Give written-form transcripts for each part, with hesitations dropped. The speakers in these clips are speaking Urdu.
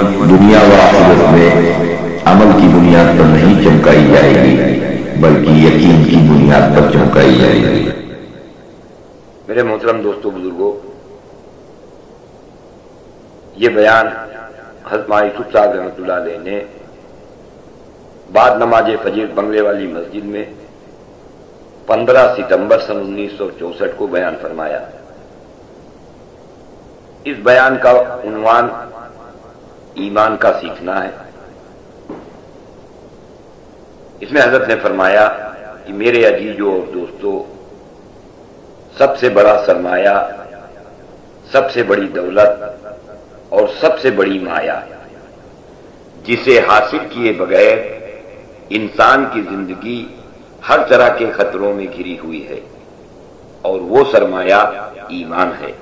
دنیا و آخرت میں عمل کی بنیاد پر نہیں چمکائی جائے گی بلکہ یقین کی بنیاد پر چمکائی جائے گی۔ میرے محترم دوستو بزرگوں، یہ بیان حضرت مولانا یوسف صاحب رحمۃ اللہ علیہ نے بعد نماز فجر بنگلے والی مسجد میں 15 ستمبر سن 1964 کو بیان فرمایا۔ اس بیان کا عنوان ایمان کا سیکھنا ہے۔ اس میں حضرت نے فرمایا کہ میرے عزیزوں اور دوستوں، سب سے بڑا سرمایہ، سب سے بڑی دولت اور سب سے بڑی مایا جسے حاصل کیے بغیر انسان کی زندگی ہر طرح کے خطروں میں گھری ہوئی ہے، اور وہ سرمایہ ایمان ہے۔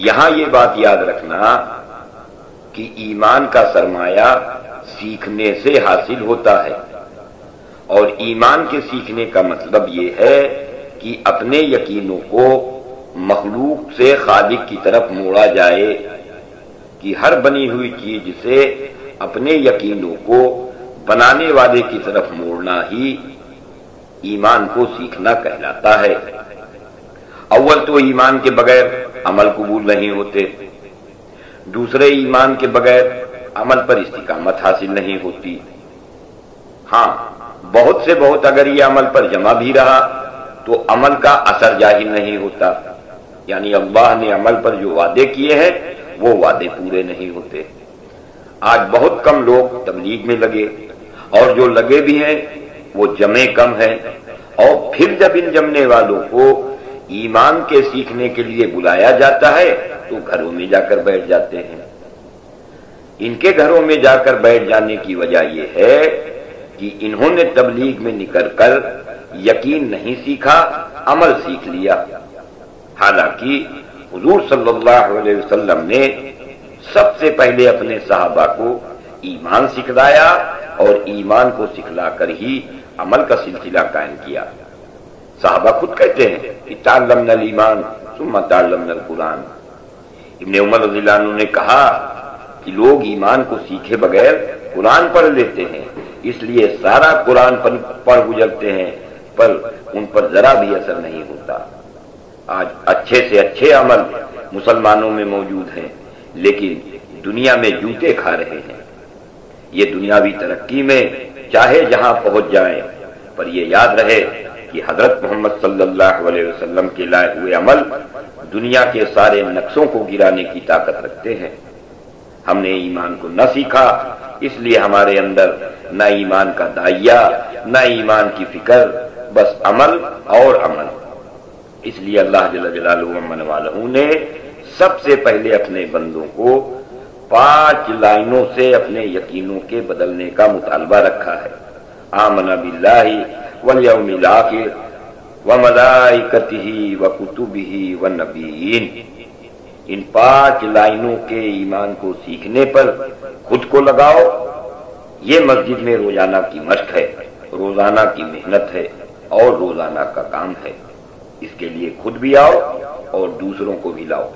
یہاں یہ بات یاد رکھنا کہ ایمان کا سرمایہ سیکھنے سے حاصل ہوتا ہے، اور ایمان کے سیکھنے کا مطلب یہ ہے کہ اپنے یقینوں کو مخلوق سے خالق کی طرف موڑا جائے، کہ ہر بنی ہوئی چیز سے اپنے یقینوں کو بنانے والے کی طرف موڑنا ہی ایمان کو سیکھنا کہلاتا ہے۔ اول تو ایمان کے بغیر عمل قبول نہیں ہوتے، دوسرے ایمان کے بغیر عمل پر استقامت حاصل نہیں ہوتی۔ ہاں، بہت سے بہت اگر یہ عمل پر جمع بھی رہا تو عمل کا اثر ظاہر نہیں ہوتا، یعنی اللہ نے عمل پر جو وعدے کیے ہیں وہ وعدے پورے نہیں ہوتے۔ آج بہت کم لوگ تبلیغ میں لگے، اور جو لگے بھی ہیں وہ جمے کم ہیں، اور پھر جب ان جمنے والوں کو ایمان کے سیکھنے کے لیے بلایا جاتا ہے تو گھروں میں جا کر بیٹھ جاتے ہیں۔ ان کے گھروں میں جا کر بیٹھ جانے کی وجہ یہ ہے کہ انہوں نے تبلیغ میں نکل کر یقین نہیں سیکھا، عمل سیکھ لیا۔ حالانکہ حضور صلی اللہ علیہ وسلم نے سب سے پہلے اپنے صحابہ کو ایمان سکھلایا، اور ایمان کو سکھلا کر ہی عمل کا سلسلہ قائم کیا۔ صحابہ خود کہتے ہیں کہ تعلمنا الایمان ثم تعلمنا القرآن۔ ابن عمر رضی اللہ عنہ نے کہا کہ لوگ ایمان کو سیکھے بغیر قرآن پڑھ لیتے ہیں، اس لیے سارا قرآن پڑھ گزرتے ہیں پر ان پر ذرا بھی اثر نہیں ہوتا۔ آج اچھے سے اچھے عمل مسلمانوں میں موجود ہیں، لیکن دنیا میں جوتے کھا رہے ہیں۔ یہ دنیاوی ترقی میں چاہے جہاں پہنچ جائیں، پر یہ یاد رہے کہ حضرت محمد صلی اللہ علیہ وسلم کے لائے ہوئے عمل دنیا کے سارے نقصوں کو گرانے کی طاقت رکھتے ہیں۔ ہم نے ایمان کو نہ سیکھا، اس لیے ہمارے اندر نہ ایمان کا داعیہ، نہ ایمان کی فکر، بس عمل اور عمل۔ اس لیے اللہ جل جلالہ ومن والہ نے سب سے پہلے اپنے بندوں کو 5 لائنوں سے اپنے یقینوں کے بدلنے کا مطالبہ رکھا ہے۔ آمنا باللہ والیوم الآخر وملائکتہ وکتبہ والنبیین۔ ان 5 لائنوں کے ایمان کو سیکھنے پر خود کو لگاؤ۔ یہ مسجد میں روزانہ کی مشق ہے، روزانہ کی محنت ہے، اور روزانہ کا کام ہے۔ اس کے لیے خود بھی آؤ اور دوسروں کو بھی لاؤ۔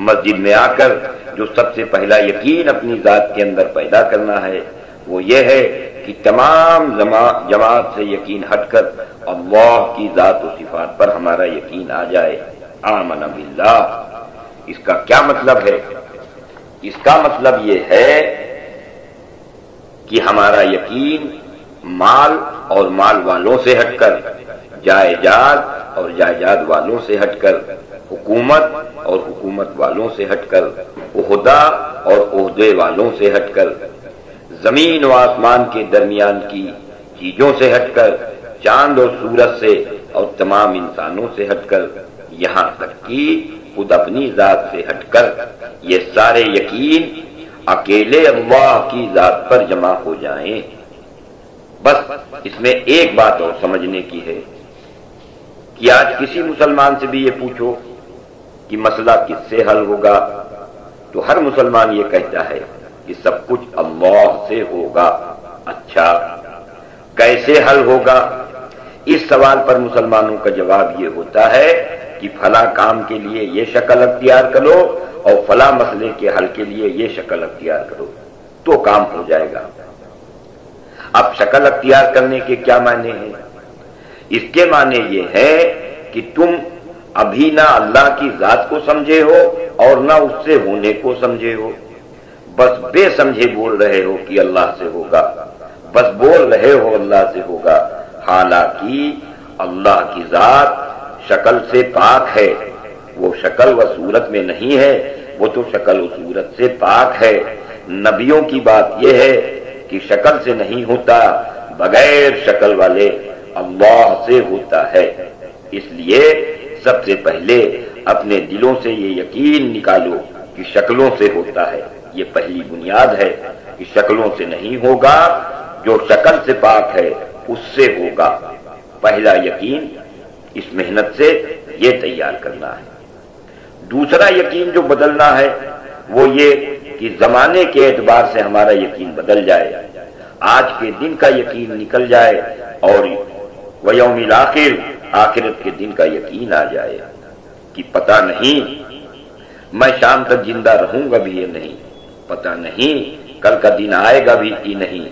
مسجد میں آ کر جو سب سے پہلا یقین اپنی ذات کے اندر پیدا کرنا ہے وہ یہ ہے کہ تمام جماعت سے یقین ہٹ کر اللہ کی ذات و صفات پر ہمارا یقین آ جائے۔ آمنا باللہ۔ اس کا کیا مطلب ہے؟ اس کا مطلب یہ ہے کہ ہمارا یقین مال اور مال والوں سے ہٹ کر، جائیداد اور جائیداد والوں سے ہٹ کر، حکومت اور حکومت والوں سے ہٹ کر، عہدہ اور عہدے والوں سے ہٹ کر، زمین و آسمان کے درمیان کی چیزوں سے ہٹ کر، چاند اور سورج سے اور تمام انسانوں سے ہٹ کر، یہاں تک کہ خود اپنی ذات سے ہٹ کر یہ سارے یقین اکیلے اللہ کی ذات پر جمع ہو جائیں۔ بس اس میں ایک بات اور سمجھنے کی ہے کہ آج کسی مسلمان سے بھی یہ پوچھو کہ مسئلہ کس سے حل ہوگا تو ہر مسلمان یہ کہتا ہے کہ سب کچھ اللہ سے ہوگا۔ اچھا، کیسے حل ہوگا؟ اس سوال پر مسلمانوں کا جواب یہ ہوتا ہے کہ فلاں کام کے لیے یہ شکل اختیار کرو اور فلاں مسئلے کے حل کے لیے یہ شکل اختیار کرو تو کام ہو جائے گا۔ اب شکل اختیار کرنے کے کیا معنی ہیں؟ اس کے معنی یہ ہے کہ تم ابھی نہ اللہ کی ذات کو سمجھے ہو اور نہ اس سے ہونے کو سمجھے ہو، بس بے سمجھے بول رہے ہو کہ اللہ سے ہوگا، بس بول رہے ہو اللہ سے ہوگا، حالانکہ اللہ کی ذات شکل سے پاک ہے، وہ شکل و صورت میں نہیں ہے، وہ تو شکل و صورت سے پاک ہے۔ نبیوں کی بات یہ ہے کہ شکل سے نہیں ہوتا، بغیر شکل والے اللہ سے ہوتا ہے۔ اس لیے سب سے پہلے اپنے دلوں سے یہ یقین نکالو کہ شکلوں سے ہوتا ہے، یہ پہلی بنیاد ہے کہ شکلوں سے نہیں ہوگا، جو شکل سے پاک ہے اس سے ہوگا۔ پہلا یقین اس محنت سے یہ تیار کرنا ہے۔ دوسرا یقین جو بدلنا ہے وہ یہ کہ زمانے کے اعتبار سے ہمارا یقین بدل جائے، آج کے دن کا یقین نکل جائے اور ویوم الآخر آخرت کے دن کا یقین آ جائے کہ پتہ نہیں میں شام تک زندہ رہوں گا بھی یا نہیں، پتہ نہیں کل کا دن آئے گا بھی کہ نہیں،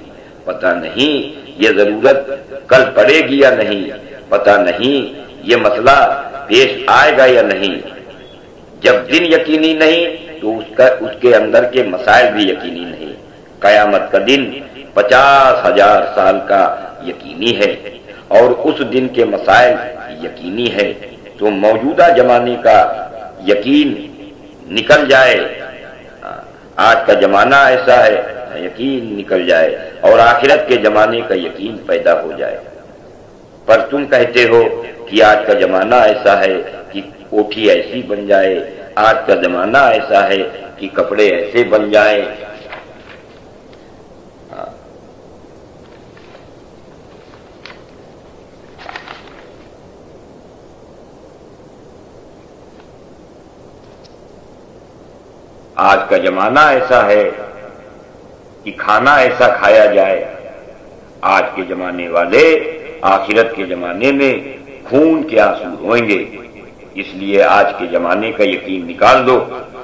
پتہ نہیں یہ ضرورت کل پڑے گی یا نہیں، پتہ نہیں یہ مسئلہ پیش آئے گا یا نہیں۔ جب دن یقینی نہیں تو اس کے اندر کے مسائل بھی یقینی نہیں۔ قیامت کا دن 50,000 سال کا یقینی ہے اور اس دن کے مسائل یقینی ہے، تو موجودہ زمانے کا یقین نکل جائے، آج کا زمانہ ایسا ہے یقین نکل جائے اور آخرت کے زمانے کا یقین پیدا ہو جائے۔ پر تم کہتے ہو کہ آج کا زمانہ ایسا ہے کہ کوٹھی ایسی بن جائے، آج کا زمانہ ایسا ہے کہ کپڑے ایسے بن جائیں۔ آج کا زمانہ ایسا ہے کہ کھانا ایسا کھایا جائے، آج کے زمانے والے آخرت کے زمانے میں خون کے آنسو روئیں گے، اس لیے آج کے زمانے کا یقین نکال دو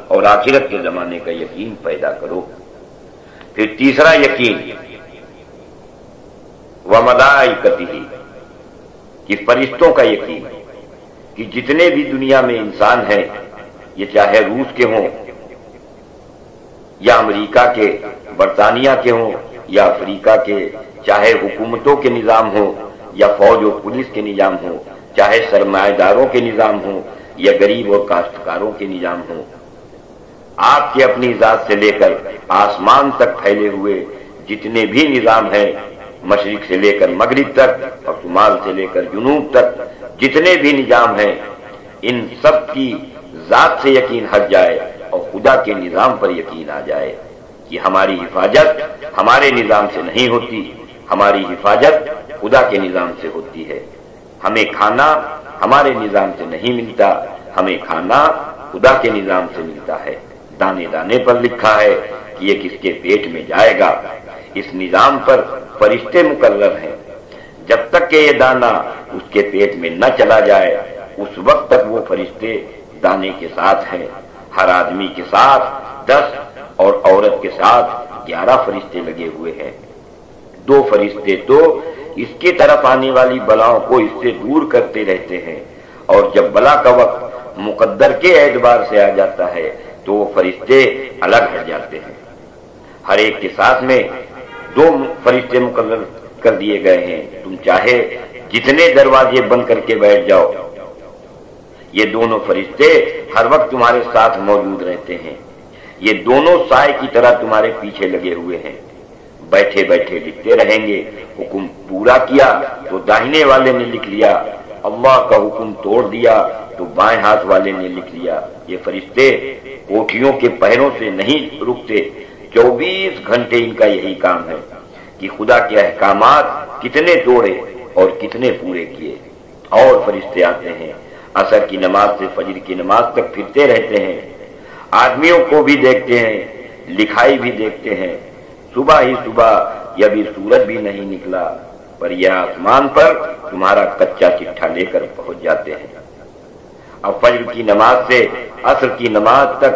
اور آخرت کے زمانے کا یقین پیدا کرو۔ پھر تیسرا یقین وملائکتہ، کہ فرشتوں کا یقین، کہ جتنے بھی دنیا میں انسان ہیں، یہ چاہے روس کے ہوں یا امریکہ کے، برطانیہ کے ہوں یا افریقہ کے، چاہے حکومتوں کے نظام ہو یا فوج و پولیس کے نظام ہو، چاہے سرمایہ داروں کے نظام ہو یا غریب اور کاشتکاروں کے نظام ہو، آپ کے اپنی ذات سے لے کر آسمان تک پھیلے ہوئے جتنے بھی نظام ہیں، مشرق سے لے کر مغرب تک اور شمال سے لے کر جنوب تک جتنے بھی نظام ہیں، ان سب کی ذات سے یقین ہٹ جائے اور خدا کے نظام پر یقین آ جائے کہ ہماری حفاظت ہمارے نظام سے نہیں ہوتی، ہماری حفاظت خدا کے نظام سے ہوتی ہے۔ ہمیں کھانا ہمارے نظام سے نہیں ملتا، ہمیں کھانا خدا کے نظام سے ملتا ہے۔ دانے دانے پر لکھا ہے کہ یہ کس کے پیٹ میں جائے گا، اس نظام پر فرشتے مقرر ہیں۔ جب تک کہ یہ دانہ اس کے پیٹ میں نہ چلا جائے اس وقت تک وہ فرشتے دانے کے ساتھ ہیں۔ ہر آدمی کے ساتھ 10 اور عورت کے ساتھ 11 فرشتے لگے ہوئے ہیں۔ 2 فرشتے تو اس کی طرف آنے والی بلاؤں کو اس سے دور کرتے رہتے ہیں، اور جب بلا کا وقت مقدر کے اعتبار سے آ جاتا ہے تو وہ فرشتے الگ ہٹ جاتے ہیں۔ ہر ایک کے ساتھ میں 2 فرشتے مقرر کر دیے گئے ہیں، تم چاہے جتنے دروازے بند کر کے بیٹھ جاؤ، یہ دونوں فرشتے ہر وقت تمہارے ساتھ موجود رہتے ہیں۔ یہ دونوں سائے کی طرح تمہارے پیچھے لگے ہوئے ہیں، بیٹھے بیٹھے لکھتے رہیں گے۔ حکم پورا کیا تو داہنے والے نے لکھ لیا، اللہ کا حکم توڑ دیا تو بائیں ہاتھ والے نے لکھ لیا۔ یہ فرشتے کوٹھیوں کے پہروں سے نہیں رکتے، 24 گھنٹے ان کا یہی کام ہے کہ خدا کے احکامات کتنے توڑے اور کتنے پورے کیے۔ اور فرشتے آتے ہیں، عصر کی نماز سے فجر کی نماز تک پھرتے رہتے ہیں، آدمیوں کو بھی دیکھتے ہیں، لکھائی بھی دیکھتے ہیں۔ صبح ہی صبح یہ بھی سورج بھی نہیں نکلا پر یہ آسمان پر تمہارا کچا چٹھا لے کر پہنچ جاتے ہیں۔ اب فجر کی نماز سے عصر کی نماز تک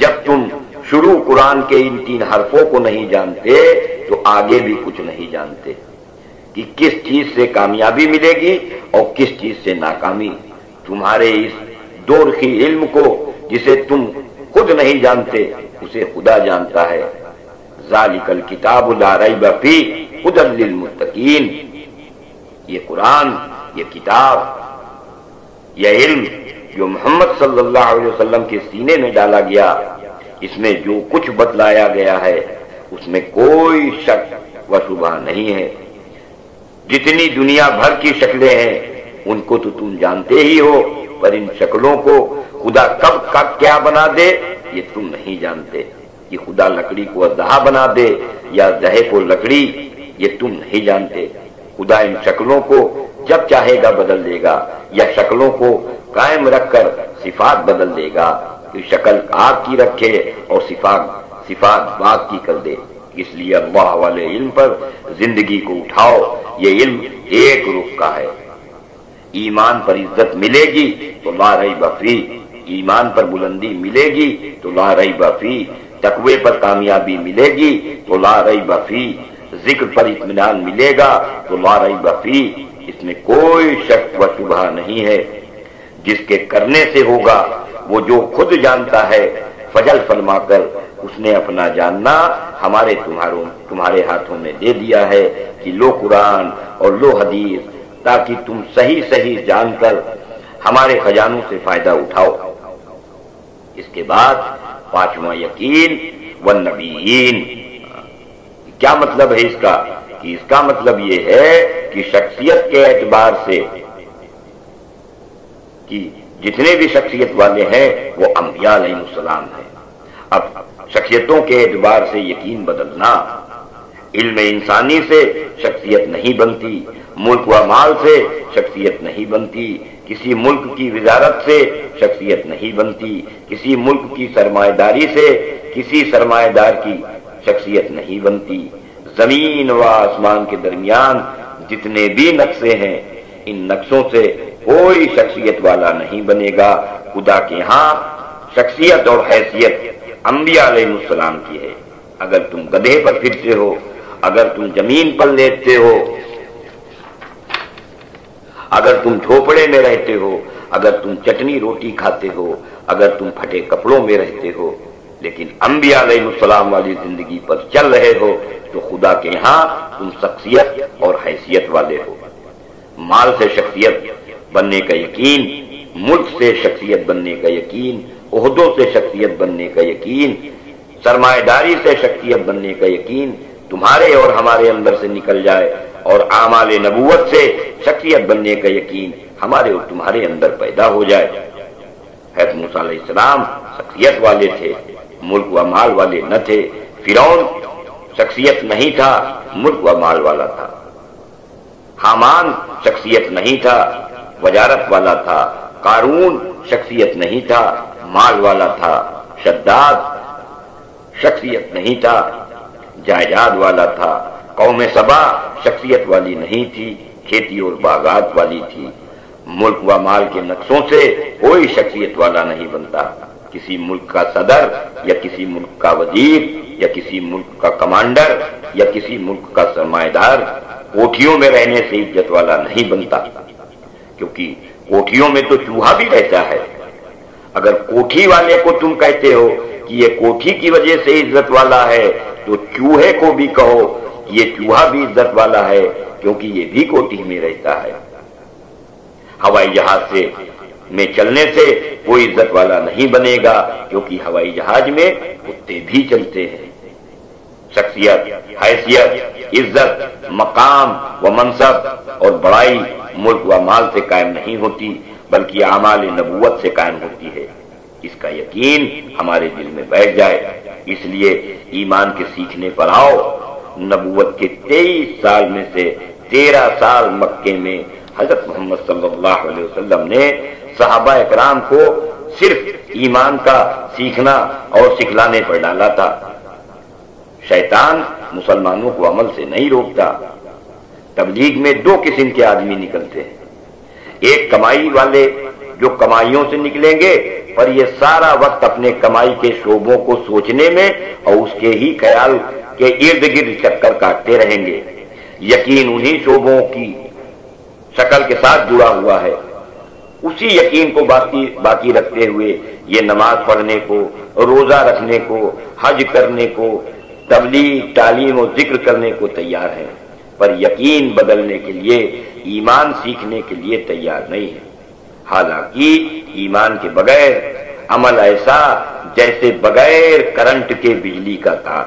جب تم شروع قرآن کے ان 3 حرفوں کو نہیں جانتے تو آگے بھی کچھ نہیں جانتے کہ کس چیز سے کامیابی ملے گی اور کس چیز سے ناکامی. تمہارے اس دور کی علم کو جسے تم خود نہیں جانتے اسے خدا جانتا ہے. ذالک الکتاب لا ریب فیہ ھدی للمتقین. یہ قرآن، یہ کتاب، یہ علم جو محمد صلی اللہ علیہ وسلم کے سینے میں ڈالا گیا، اس میں جو کچھ بتلایا گیا ہے اس میں کوئی شک و شبہ نہیں ہے. جتنی دنیا بھر کی شکلیں ہیں ان کو تو تم جانتے ہی ہو، پر ان شکلوں کو خدا کب کیا بنا دے یہ تم نہیں جانتے. کہ خدا لکڑی کو اژدہا بنا دے یا اژدہے کو لکڑی یہ تم نہیں جانتے. خدا ان شکلوں کو جب چاہے گا بدل دے گا یا شکلوں کو قائم رکھ کر صفات بدل دے گا کہ شکل آگ کی رکھے اور صفات باغ کی کر دے. اس لیے اللہ والے علم پر زندگی کو اٹھاؤ. یہ علم ایک رخ کا ہے. ایمان پر عزت ملے گی تو لا ریب فیہ، ایمان پر بلندی ملے گی تو لا ریب فیہ، تقوی پر کامیابی ملے گی تو لا ریب فیہ، ذکر پر اطمینان ملے گا تو لا ریب فیہ. اس میں کوئی شک و شبہ نہیں ہے. جس کے کرنے سے ہوگا وہ جو خود جانتا ہے فجل فرما کر اس نے اپنا جاننا تمہارے ہاتھوں میں دے دیا ہے کہ لو قرآن اور لو حدیث، تاکہ تم صحیح جان کر ہمارے خزانوں سے فائدہ اٹھاؤ. اس کے بعد 5واں یقین والنبیین. کیا مطلب ہے اس کا؟ کہ اس کا مطلب یہ ہے کہ شخصیت کے اعتبار سے کہ جتنے بھی شخصیت والے ہیں وہ انبیاء علیہ السلام ہیں. اب شخصیتوں کے اعتبار سے یقین بدلنا. علم انسانی سے شخصیت نہیں بنتی، ملک و مال سے شخصیت نہیں بنتی، کسی ملک کی وزارت سے شخصیت نہیں بنتی، کسی ملک کی سرمایہ داری سے کسی سرمایہ دار کی شخصیت نہیں بنتی. زمین و آسمان کے درمیان جتنے بھی نقشے ہیں ان نقشوں سے کوئی شخصیت والا نہیں بنے گا. خدا کے ہاں شخصیت اور حیثیت انبیاء علیہ السلام کی ہے. اگر تم گدھے پر پھرتے ہو، اگر تم زمین پر لیٹتے ہو، اگر تم جھوپڑے میں رہتے ہو، اگر تم چٹنی روٹی کھاتے ہو، اگر تم پھٹے کپڑوں میں رہتے ہو، لیکن انبیاء علیہ السلام والی زندگی پر چل رہے ہو تو خدا کے ہاں تم شخصیت اور حیثیت والے ہو. مال سے شخصیت بننے کا یقین، ملک سے شخصیت بننے کا یقین، عہدوں سے شخصیت بننے کا یقین، سرمایہ داری سے شخصیت بننے کا یقین تمہارے اور ہمارے اندر سے نکل جائے، اور اعمال نبوت سے شخصیت بننے کا یقین ہمارے اور تمہارے اندر پیدا ہو جائے. حضرت موسیٰ علیہ السلام شخصیت والے تھے، ملک و مال والے نہ تھے. فرعون شخصیت نہیں تھا، ملک و مال والا تھا. حامان شخصیت نہیں تھا، وزارت والا تھا. قارون شخصیت نہیں تھا، مال والا تھا. شداد شخصیت نہیں تھا، جائیداد والا تھا. قوم سبا شخصیت والی نہیں تھی، کھیتی اور باغات والی تھی. ملک و مال کے نقشوں سے کوئی شخصیت والا نہیں بنتا. کسی ملک کا صدر یا کسی ملک کا وزیر یا کسی ملک کا کمانڈر یا کسی ملک کا سرمایہ دار کوٹھیوں میں رہنے سے عزت والا نہیں بنتا، کیونکہ کوٹھیوں میں تو چوہا بھی رہتا ہے. اگر کوٹھی والے کو تم کہتے ہو کہ یہ کوٹھی کی وجہ سے عزت والا ہے تو چوہے کو بھی کہو یہ چوہا بھی عزت والا ہے کیونکہ یہ بھی کوٹھی میں رہتا ہے. ہوائی جہاز میں چلنے سے کوئی عزت والا نہیں بنے گا کیونکہ ہوائی جہاز میں کتے بھی چلتے ہیں. شخصیت، حیثیت، عزت، مقام و منصب اور بڑائی ملک و مال سے قائم نہیں ہوتی بلکہ اعمال نبوت سے قائم ہوتی ہے. اس کا یقین ہمارے دل میں بیٹھ جائے. اس لیے ایمان کے سیکھنے پر آؤ. نبوت کے 23 سال میں سے 13 سال مکے میں حضرت محمد صلی اللہ علیہ وسلم نے صحابہ اکرام کو صرف ایمان کا سیکھنا اور سکھلانے پر ڈالا تھا. شیطان مسلمانوں کو عمل سے نہیں روکتا. تبلیغ میں 2 قسم کے آدمی نکلتے ہیں. ایک کمائی والے جو کمائیوں سے نکلیں گے پر یہ سارا وقت اپنے کمائی کے شعبوں کو سوچنے میں اور اس کے ہی خیال کے ارد گرد چکر کاٹتے رہیں گے۔ یقین انہی شعبوں کی شکل کے ساتھ جڑا ہوا ہے، اسی یقین کو باقی رکھتے ہوئے یہ نماز پڑھنے کو، روزہ رکھنے کو، حج کرنے کو، تبلیغ، تعلیم و ذکر کرنے کو تیار ہیں، پر یقین بدلنے کے لیے، ایمان سیکھنے کے لیے تیار نہیں ہے۔ حالانکہ ایمان کے بغیر عمل ایسا جیسے بغیر کرنٹ کے بجلی کا تار۔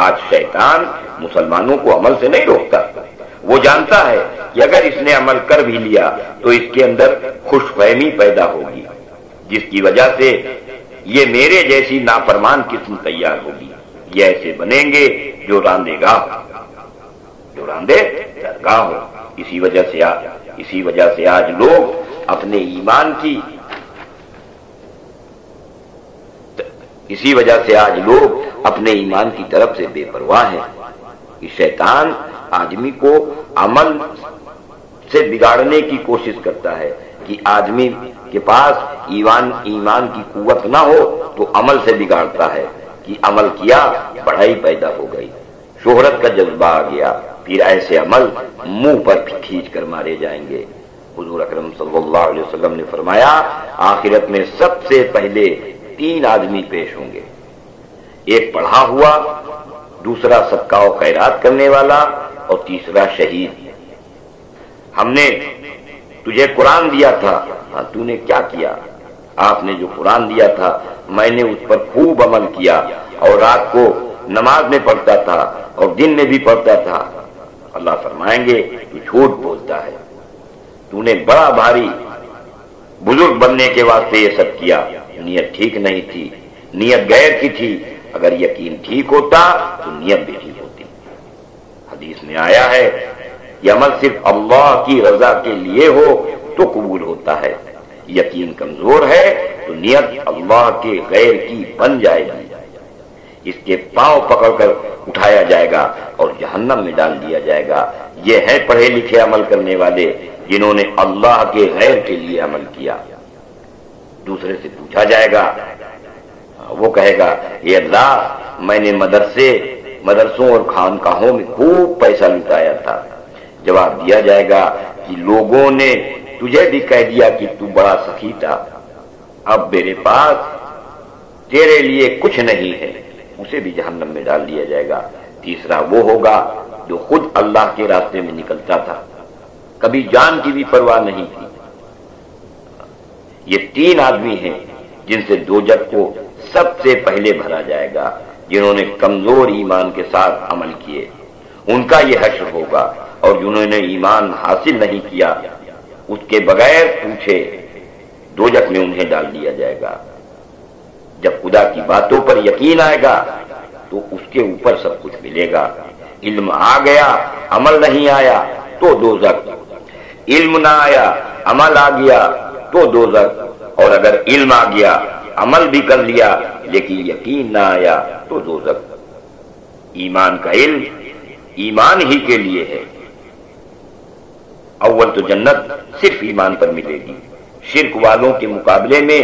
آج شیطان مسلمانوں کو عمل سے نہیں روکتا، وہ جانتا ہے کہ اگر اس نے عمل کر بھی لیا تو اس کے اندر خوش فہمی پیدا ہوگی، جس کی وجہ سے یہ میرے جیسی نافرمان قسم تیار ہوگی۔ یہ ایسے بنیں گے جو راندے درگاہ ہو۔ اسی وجہ سے آج لوگ اپنے ایمان کی طرف سے بے پرواہ ہیں۔ شیطان آدمی کو عمل سے بگاڑنے کی کوشش کرتا ہے کہ آدمی کے پاس ایمان کی قوت نہ ہو تو عمل سے بگاڑتا ہے کہ عمل کیا، بڑائی پیدا ہو گئی، شہرت کا جذبہ آ گیا، پھر ایسے عمل منہ پر کھینچ کر مارے جائیں گے۔ حضور اکرم صلی اللہ علیہ وسلم نے فرمایا، آخرت میں سب سے پہلے 3 آدمی پیش ہوں گے، ایک پڑھا ہوا، دوسرا صدقہ و خیرات کرنے والا اور تیسرا شہید۔ ہم نے تجھے قرآن دیا تھا، تو نے کیا کیا؟ آپ نے جو قرآن دیا تھا میں نے اس پر خوب عمل کیا، اور رات کو نماز میں پڑھتا تھا اور دن میں بھی پڑھتا تھا۔ اللہ فرمائیں گے تو جھوٹ بولتا ہے، تو نے بڑا بھاری بزرگ بننے کے واسطے یہ سب کیا، نیت ٹھیک نہیں تھی، نیت غیر کی تھی، اگر یقین ٹھیک ہوتا تو نیت بھی ٹھیک ہوتی۔ حدیث میں آیا ہے یہ عمل صرف اللہ کی رضا کے لیے ہو تو قبول ہوتا ہے، یقین کمزور ہے تو نیت اللہ کے غیر کی بن جائے گی، اس کے پاؤں پکڑ کر اٹھایا جائے گا اور جہنم میں ڈال دیا جائے گا۔ یہ ہے پڑھے لکھے عمل کرنے والے جنہوں نے اللہ کے غیر کے لیے عمل کیا۔ دوسرے سے پوچھا جائے گا، وہ کہے گا اے اللہ میں نے مدرسوں اور خانقاہوں میں خوب پیسہ لٹایا تھا۔ جواب دیا جائے گا کہ لوگوں نے تجھے بھی کہہ دیا کہ تو بڑا سخی تھا، اب میرے پاس تیرے لیے کچھ نہیں ہے، اسے بھی جہنم میں ڈال دیا جائے گا۔ تیسرا وہ ہوگا جو خود اللہ کے راستے میں نکلتا تھا، کبھی جان کی بھی پرواہ نہیں تھی۔ یہ 3 آدمی ہیں جن سے دوزخ کو سب سے پہلے بھرا جائے گا، جنہوں نے کمزور ایمان کے ساتھ عمل کیے، ان کا یہ حشر ہوگا، اور جنہوں نے ایمان حاصل نہیں کیا اس کے بغیر پوچھے دوزخ میں انہیں ڈال دیا جائے گا۔ جب خدا کی باتوں پر یقین آئے گا تو اس کے اوپر سب کچھ ملے گا۔ علم آ گیا عمل نہیں آیا تو دوزخ، علم نہ آیا عمل آ گیا تو دوزخ، اور اگر علم آ گیا عمل بھی کر لیا لیکن یقین نہ آیا تو دوزخ۔ ایمان کا علم ایمان ہی کے لیے ہے۔ اول تو جنت صرف ایمان پر ملے گی، شرک والوں کے مقابلے میں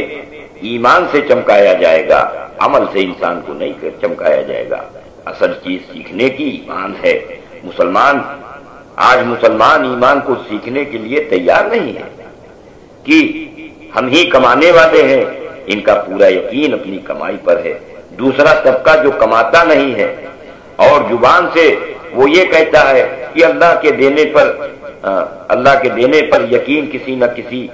ایمان سے چمکایا جائے گا، عمل سے انسان کو نہیں چمکایا جائے گا۔ اصل چیز سیکھنے کی ایمان ہے۔ آج مسلمان ایمان کو سیکھنے کے لیے تیار نہیں ہے کہ ہم ہی کمانے والے ہیں، ان کا پورا یقین اپنی کمائی پر ہے۔ دوسرا طبقہ جو کماتا نہیں ہے اور زبان سے وہ یہ کہتا ہے کہ اللہ کے دینے پر یقین کسی نہ کسی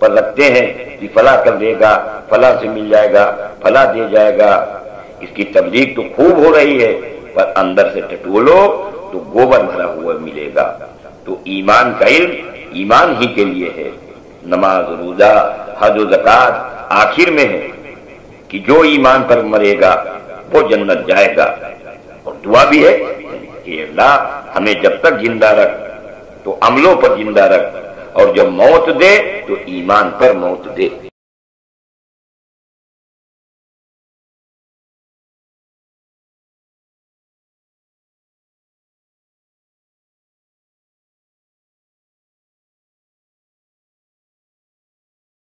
پر رکھتے ہیں کہ فلاں کر دے گا، فلاں سے مل جائے گا، فلاں دے جائے گا، اس کی تبلیغ تو خوب ہو رہی ہے پر اندر سے ٹٹولو تو گوبر بھرا ہوا ملے گا۔ تو ایمان کا علم ایمان ہی کے لیے ہے۔ نماز، روزہ، حج و زکات آخر میں ہے کہ جو ایمان پر مرے گا وہ جنت جائے گا، اور دعا بھی ہے کہ اللہ ہمیں جب تک زندہ رکھ تو عملوں پر زندہ رکھ، اور جب موت دے تو ایمان پر موت دے۔